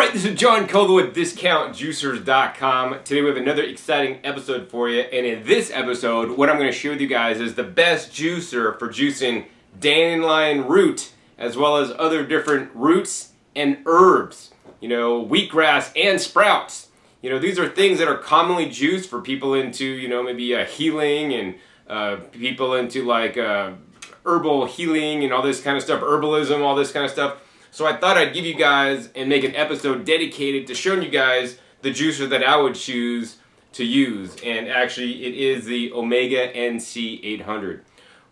Alright, this is John Koga with DiscountJuicers.com. Today we have another exciting episode for you, and in this episode, what I'm going to share with you guys is the best juicer for juicing dandelion root, as well as other different roots and herbs. You know, wheatgrass and sprouts. You know, these are things that are commonly juiced for people into, you know, maybe healing and people into like herbal healing and all this kind of stuff, herbalism, all this kind of stuff. So I thought I'd give you guys and make an episode dedicated to showing you guys the juicer that I would choose to use. And actually it is the Omega NC800.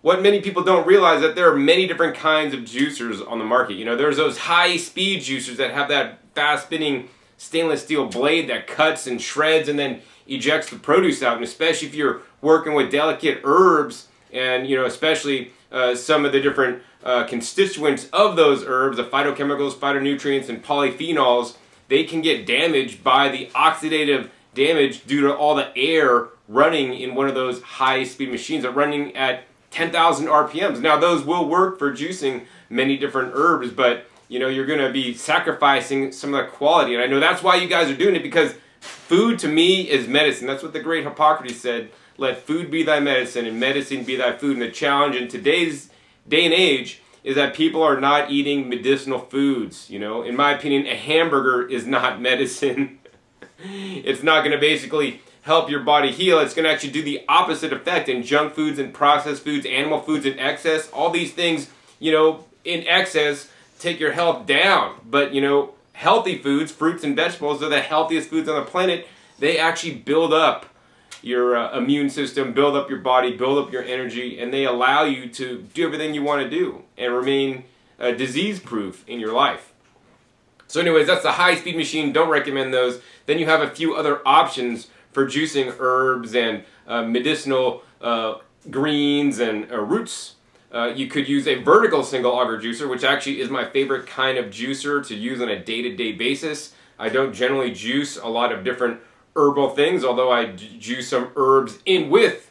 What many people don't realize that there are many different kinds of juicers on the market. You know, there's those high speed juicers that have that fast spinning stainless steel blade that cuts and shreds and then ejects the produce out. And especially if you're working with delicate herbs and, you know, especially some of the different constituents of those herbs, the phytochemicals, phytonutrients, and polyphenols, they can get damaged by the oxidative damage due to all the air running in one of those high-speed machines that are running at 10,000 RPMs. Now, those will work for juicing many different herbs, but you know, you're going to be sacrificing some of the quality. And I know that's why you guys are doing it, because food to me is medicine. That's what the great Hippocrates said. Let food be thy medicine and medicine be thy food. And the challenge in today's day and age is that people are not eating medicinal foods. You know, in my opinion, a hamburger is not medicine. It's not going to basically help your body heal. It's going to actually do the opposite effect. And junk foods and processed foods, animal foods in excess, all these things, you know, in excess take your health down. But, you know, healthy foods, fruits and vegetables, are the healthiest foods on the planet. They actually build up your immune system, build up your body, build up your energy, and they allow you to do everything you want to do and remain disease-proof in your life. So anyways, that's the high-speed machine. Don't recommend those. Then you have a few other options for juicing herbs and medicinal greens and roots. You could use a vertical single auger juicer, which actually is my favorite kind of juicer to use on a day-to-day basis. I don't generally juice a lot of different herbal things, although I juice some herbs in with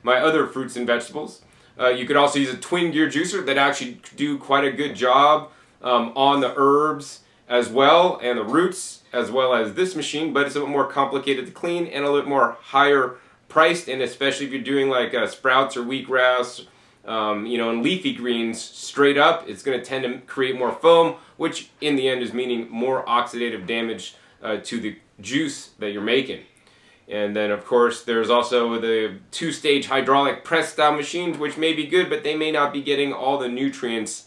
my other fruits and vegetables. You could also use a twin gear juicer that actually do quite a good job on the herbs as well, and the roots, as well as this machine, but it's a little more complicated to clean and a little more higher priced, and especially if you're doing like sprouts or wheatgrass, you know, and leafy greens straight up, it's going to tend to create more foam, which in the end is meaning more oxidative damage to the juice that you're making. And then of course there's also the two-stage hydraulic press style machines, which may be good, but they may not be getting all the nutrients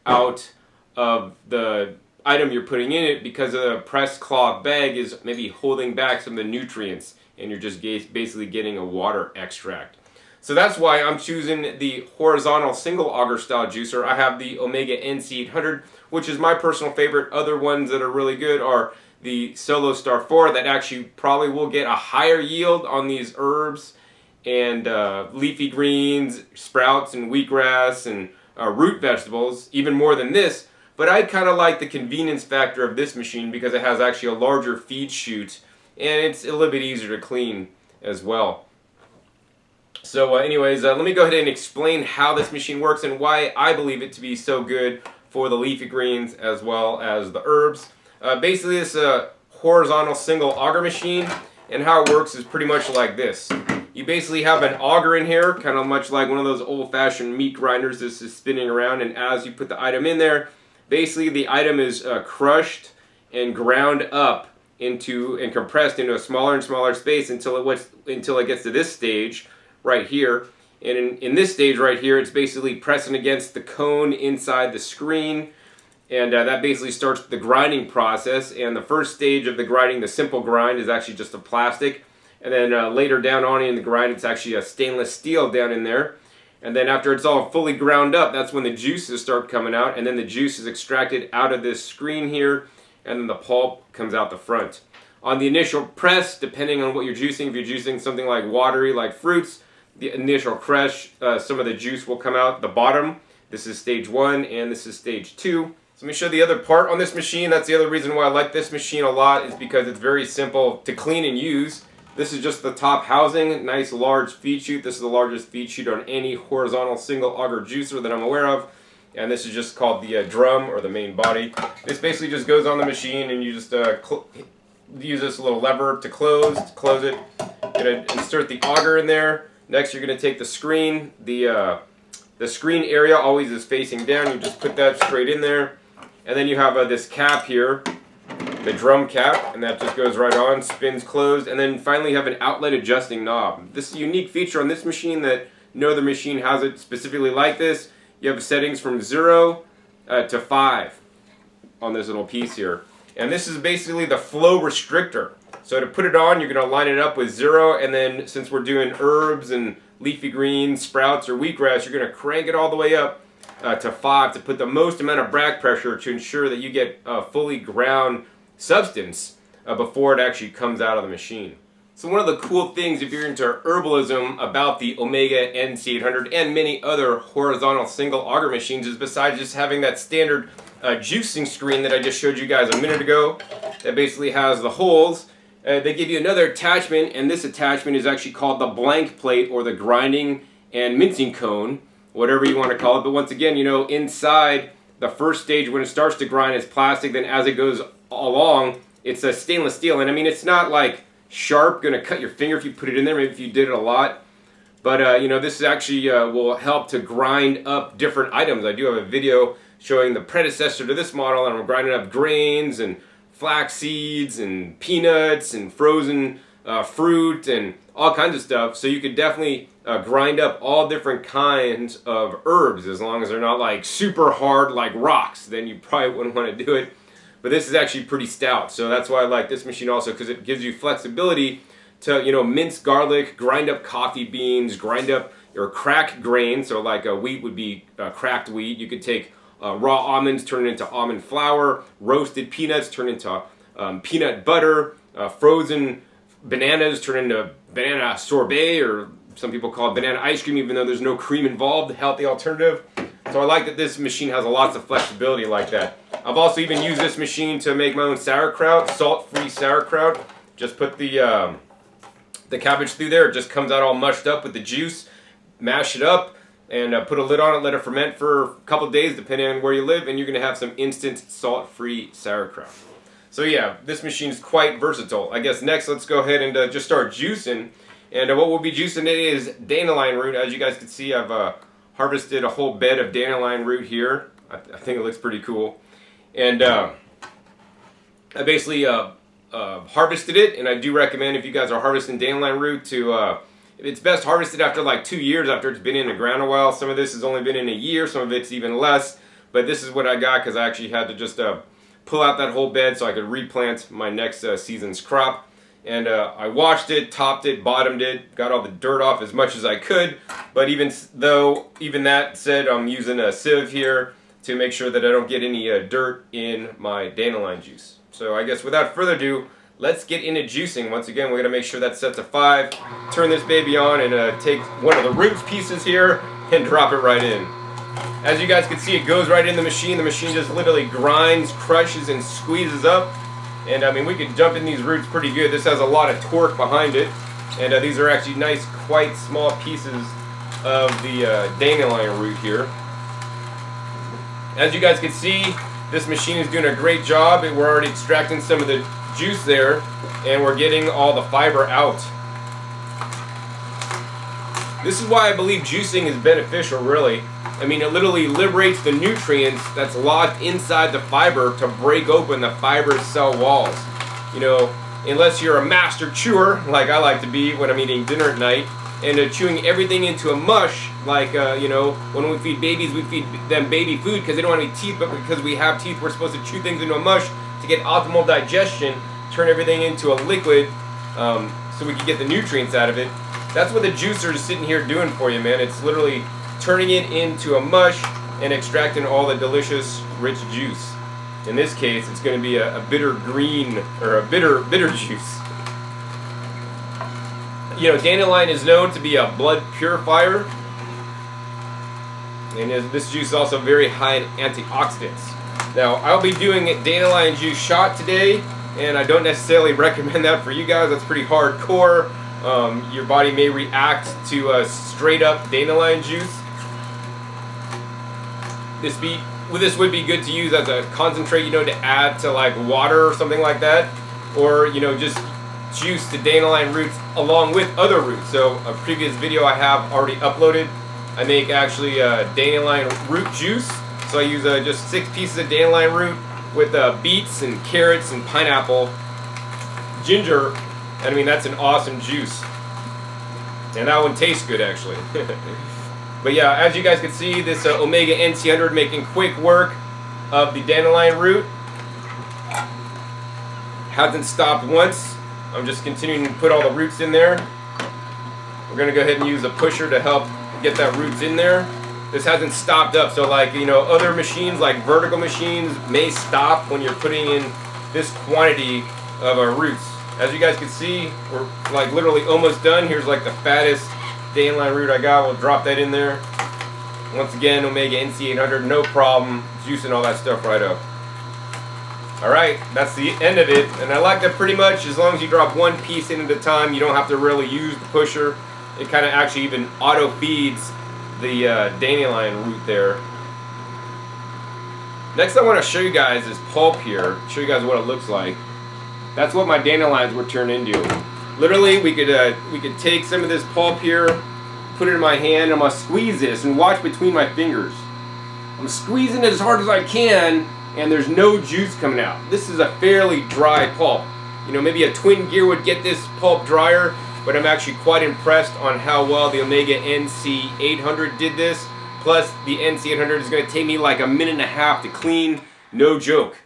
out of the item you're putting in it, because the press cloth bag is maybe holding back some of the nutrients and you're just basically getting a water extract. So that's why I'm choosing the horizontal single auger style juicer. I have the Omega NC800, which is my personal favorite. Other ones that are really good are the Solo Star 4, that actually probably will get a higher yield on these herbs and leafy greens, sprouts and wheatgrass and root vegetables, even more than this. But I kind of like the convenience factor of this machine because it has actually a larger feed chute and it's a little bit easier to clean as well. So anyways, let me go ahead and explain how this machine works and why I believe it to be so good for the leafy greens as well as the herbs. Basically, this is a horizontal single auger machine, and how it works is pretty much like this. You basically have an auger in here, kind of much like one of those old-fashioned meat grinders. This is spinning around, and as you put the item in there, basically the item is crushed and ground up into and compressed into a smaller and smaller space until it gets to this stage right here. And in this stage right here, it's basically pressing against the cone inside the screen. And that basically starts the grinding process. And the first stage of the grinding, the simple grind, is actually just a plastic. And then later down on in the grind, it's actually a stainless steel down in there. And then after it's all fully ground up, that's when the juices start coming out. And then the juice is extracted out of this screen here. And then the pulp comes out the front. On the initial press, depending on what you're juicing, if you're juicing something like watery, like fruits, the initial crush, some of the juice will come out the bottom. This is stage 1 and this is stage 2. So let me show the other part on this machine. That's the other reason why I like this machine a lot, is because it's very simple to clean and use. This is just the top housing, nice large feed chute. This is the largest feed chute on any horizontal single auger juicer that I'm aware of. and this is just called the drum or the main body. This basically just goes on the machine, and you just use this little lever to close it. You're going to insert the auger in there. Next, you're going to take the screen. The screen area always is facing down. You just put that straight in there. And then you have this cap here, the drum cap, and that just goes right on, spins closed. And then finally you have an outlet adjusting knob. This is a unique feature on this machine that no other machine has it specifically like this. You have settings from 0 to 5 on this little piece here. And this is basically the flow restrictor. So to put it on, you're going to line it up with 0, and then since we're doing herbs and leafy greens, sprouts, or wheatgrass, you're going to crank it all the way up to 5 to put the most amount of back pressure to ensure that you get fully ground substance before it actually comes out of the machine. So one of the cool things, if you're into herbalism, about the Omega NC800 and many other horizontal single auger machines is besides just having that standard juicing screen that I just showed you guys a minute ago that basically has the holes, they give you another attachment, and this attachment is actually called the blank plate or the grinding and mincing cone, whatever you want to call it. But once again, you know, inside the first stage when it starts to grind is plastic, then as it goes along it's a stainless steel, and I mean it's not like sharp, gonna cut your finger if you put it in there, maybe if you did it a lot, but you know, this is actually will help to grind up different items. I do have a video showing the predecessor to this model, and I'm grinding up grains and flax seeds and peanuts and frozen fruit and all kinds of stuff. So you could definitely grind up all different kinds of herbs, as long as they're not like super hard like rocks. Then you probably wouldn't want to do it. But this is actually pretty stout, so that's why I like this machine also, because it gives you flexibility to, you know, mince garlic, grind up coffee beans, grind up your cracked grain. So like wheat would be cracked wheat. You could take raw almonds, turn it into almond flour, roasted peanuts, turn into peanut butter, frozen bananas, turn into banana sorbet, or some people call it banana ice cream, even though there's no cream involved, a healthy alternative. So I like that this machine has lots of flexibility like that. I've also even used this machine to make my own sauerkraut, salt-free sauerkraut. Just put the cabbage through there. It just comes out all mushed up with the juice. Mash it up and put a lid on it, let it ferment for a couple days depending on where you live, and you're going to have some instant salt-free sauerkraut. So yeah, this machine is quite versatile. I guess next let's go ahead and just start juicing. And what we'll be juicing today is dandelion root. As you guys can see, I've harvested a whole bed of dandelion root here. I think it looks pretty cool. And I basically harvested it, and I do recommend, if you guys are harvesting dandelion root, to it's best harvested after like 2 years after it's been in the ground a while. Some of this has only been in a year, some of it's even less, but this is what I got because I actually had to just pull out that whole bed so I could replant my next season's crop. And I washed it, topped it, bottomed it, got all the dirt off as much as I could. But even that said, I'm using a sieve here to make sure that I don't get any dirt in my dandelion juice. So I guess without further ado, let's get into juicing. Once again, we're going to make sure that's set to 5. Turn this baby on and take one of the roots pieces here and drop it right in. As you guys can see, it goes right in the machine. The machine just literally grinds, crushes, and squeezes up. And I mean, we could jump in these roots pretty good. This has a lot of torque behind it. And these are actually nice, quite small pieces of the dandelion root here. As you guys can see, this machine is doing a great job. We're already extracting some of the juice there, and we're getting all the fiber out. This is why I believe juicing is beneficial, really. I mean, it literally liberates the nutrients that's locked inside the fiber to break open the fibrous cell walls. You know, unless you're a master chewer, like I like to be when I'm eating dinner at night, and chewing everything into a mush, like, you know, when we feed babies, we feed them baby food because they don't have any teeth, but because we have teeth, we're supposed to chew things into a mush to get optimal digestion, turn everything into a liquid so we can get the nutrients out of it. That's what the juicer is sitting here doing for you, man. It's literally turning it into a mush and extracting all the delicious, rich juice. In this case, it's going to be a bitter green, or a bitter juice. You know, dandelion is known to be a blood purifier, and this juice is also very high in antioxidants. Now, I'll be doing a dandelion juice shot today, and I don't necessarily recommend that for you guys. That's pretty hardcore. Your body may react to straight up dandelion juice. this would be good to use as a concentrate, you know, to add to like water or something like that, or you know, just juice the dandelion roots along with other roots. So a previous video I have already uploaded, I make actually dandelion root juice. So I use just 6 pieces of dandelion root with beets and carrots and pineapple, ginger, and I mean that's an awesome juice. And that one tastes good actually. But yeah, as you guys can see, this Omega NC800 making quick work of the dandelion root. Hasn't stopped once. I'm just continuing to put all the roots in there. We're going to go ahead and use a pusher to help get that roots in there. This hasn't stopped up, so like, you know, other machines like vertical machines may stop when you're putting in this quantity of roots. As you guys can see, we're like literally almost done. Here's like the fattest dandelion root I got. We'll drop that in there. Once again, Omega NC800, no problem juicing all that stuff right up. Alright, that's the end of it. And I like that pretty much as long as you drop 1 piece in at a time, you don't have to really use the pusher. It kind of actually even auto feeds the dandelion root there. Next I want to show you guys is pulp here. Show you guys what it looks like. That's what my dandelions were turned into. Literally, we could take some of this pulp here, put it in my hand, and I'm gonna squeeze this and watch between my fingers. I'm squeezing it as hard as I can, and there's no juice coming out. This is a fairly dry pulp. You know, maybe a twin gear would get this pulp drier, but I'm actually quite impressed on how well the Omega NC800 did this. Plus, the NC800 is gonna take me like a minute and a half to clean, no joke.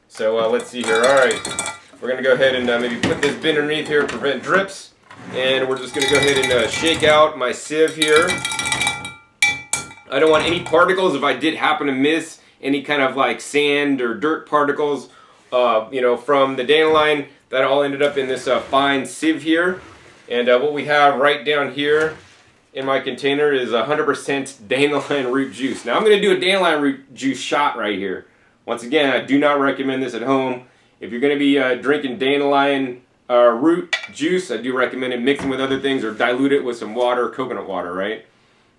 So let's see here. All right. We're going to go ahead and maybe put this bin underneath here to prevent drips. And we're just going to go ahead and shake out my sieve here. I don't want any particles. If I did happen to miss any kind of like sand or dirt particles, you know, from the dandelion, that all ended up in this fine sieve here. And what we have right down here in my container is 100% dandelion root juice. Now I'm going to do a dandelion root juice shot right here. Once again, I do not recommend this at home. If you're going to be drinking dandelion root juice, I do recommend it mixing with other things or dilute it with some water, coconut water, right?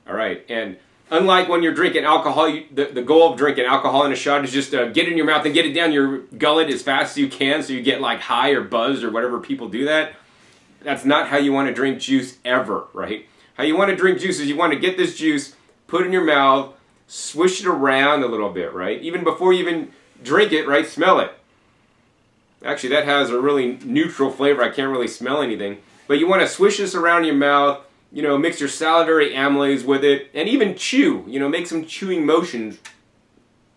All right, and unlike when you're drinking alcohol, the goal of drinking alcohol in a shot is just get it in your mouth and get it down your gullet as fast as you can so you get like high or buzzed or whatever people do that. That's not how you want to drink juice ever, right? How you want to drink juice is you want to get this juice, put it in your mouth, swish it around a little bit, right? Even before you even drink it, right? Smell it. Actually, that has a really neutral flavor. I can't really smell anything. But you want to swish this around your mouth, you know, mix your salivary amylase with it, and even chew. You know, make some chewing motions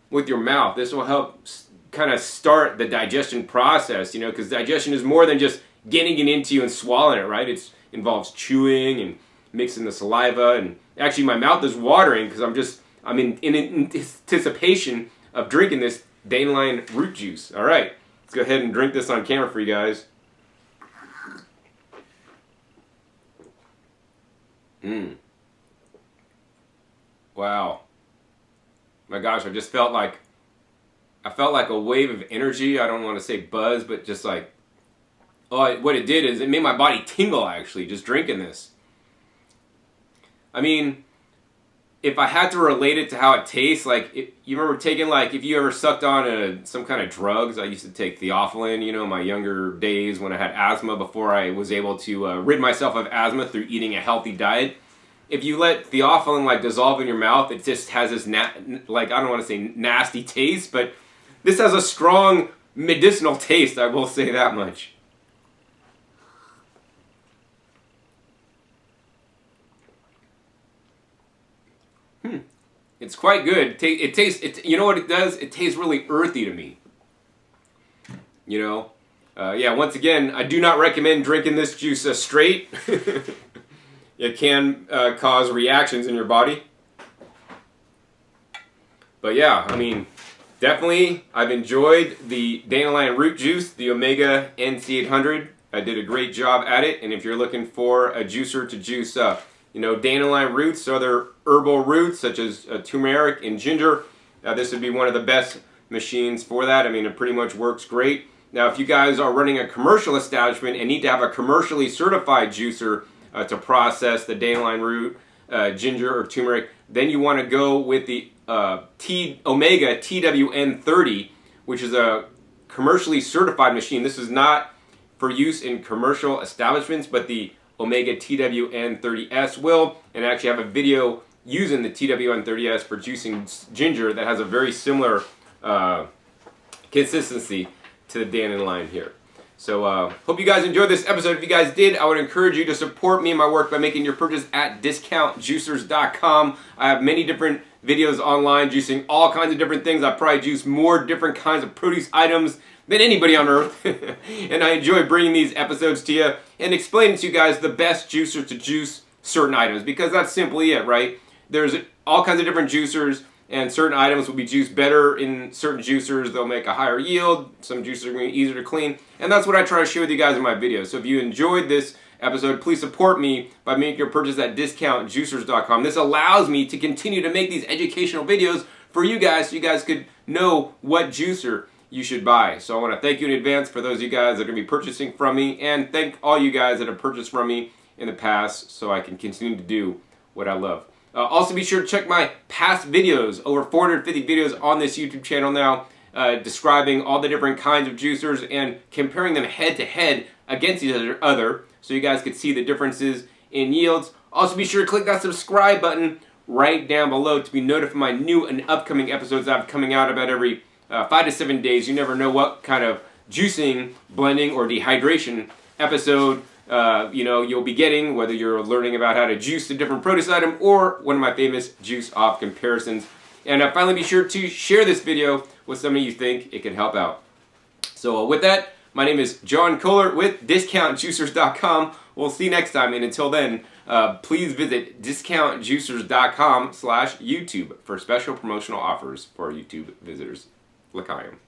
with your mouth. This will help kind of start the digestion process, you know, because digestion is more than just getting it into you and swallowing it, right? It involves chewing and mixing the saliva. And actually, my mouth is watering because I'm in anticipation of drinking this dandelion root juice. All right. Let's go ahead and drink this on camera for you guys. Wow. My gosh, I felt like a wave of energy. I don't want to say buzz, but just like, what it did is it made my body tingle actually, just drinking this. I mean, if I had to relate it to how it tastes, like, you remember taking, like, if you ever sucked on some kind of drugs, I used to take Theophylline, you know, in my younger days when I had asthma before I was able to rid myself of asthma through eating a healthy diet. If you let Theophylline, like, dissolve in your mouth, it just has this, like, I don't want to say nasty taste, but this has a strong medicinal taste, I will say that much. It's quite good. It tastes. You know what it does? It tastes really earthy to me. You know, yeah. Once again, I do not recommend drinking this juice straight. It can cause reactions in your body. But yeah, I mean, definitely, I've enjoyed the dandelion root juice, the Omega NC800. I did a great job at it. And if you're looking for a juicer to juice up, you know, dandelion roots, other herbal roots such as turmeric and ginger, this would be one of the best machines for that. I mean, it pretty much works great. Now, if you guys are running a commercial establishment and need to have a commercially certified juicer to process the dandelion root, ginger, or turmeric, then you want to go with the Omega TWN30, which is a commercially certified machine. This is not for use in commercial establishments, but the Omega TWN30S will, and I actually have a video using the TWN30S for juicing ginger that has a very similar consistency to the Dandelion here. So hope you guys enjoyed this episode. If you guys did, I would encourage you to support me and my work by making your purchase at discountjuicers.com. I have many different videos online juicing all kinds of different things. I probably juice more different kinds of produce items than anybody on earth. And I enjoy bringing these episodes to you and explaining to you guys the best juicers to juice certain items, because that's simply it, right? There's all kinds of different juicers, and certain items will be juiced better in certain juicers. They'll make a higher yield. Some juicers are going to be easier to clean. And that's what I try to share with you guys in my videos. So if you enjoyed this episode, please support me by making your purchase at discountjuicers.com. This allows me to continue to make these educational videos for you guys, so you guys could know what juicer you should buy. So I want to thank you in advance for those of you guys that are going to be purchasing from me, and thank all you guys that have purchased from me in the past so I can continue to do what I love. Also be sure to check my past videos, over 450 videos on this YouTube channel now, describing all the different kinds of juicers and comparing them head to head against each other, so you guys could see the differences in yields. Also be sure to click that subscribe button right down below to be notified of my new and upcoming episodes that I'm coming out about every 5 to 7 days. You never know what kind of juicing, blending, or dehydration episode you'll be getting, whether you're learning about how to juice a different produce item or one of my famous juice off comparisons. And finally, be sure to share this video with somebody you think it can help out. So with that, my name is John Kohler with discountjuicers.com. We'll see you next time, and until then, please visit discountjuicers.com/YouTube for special promotional offers for our YouTube visitors. L'chaim.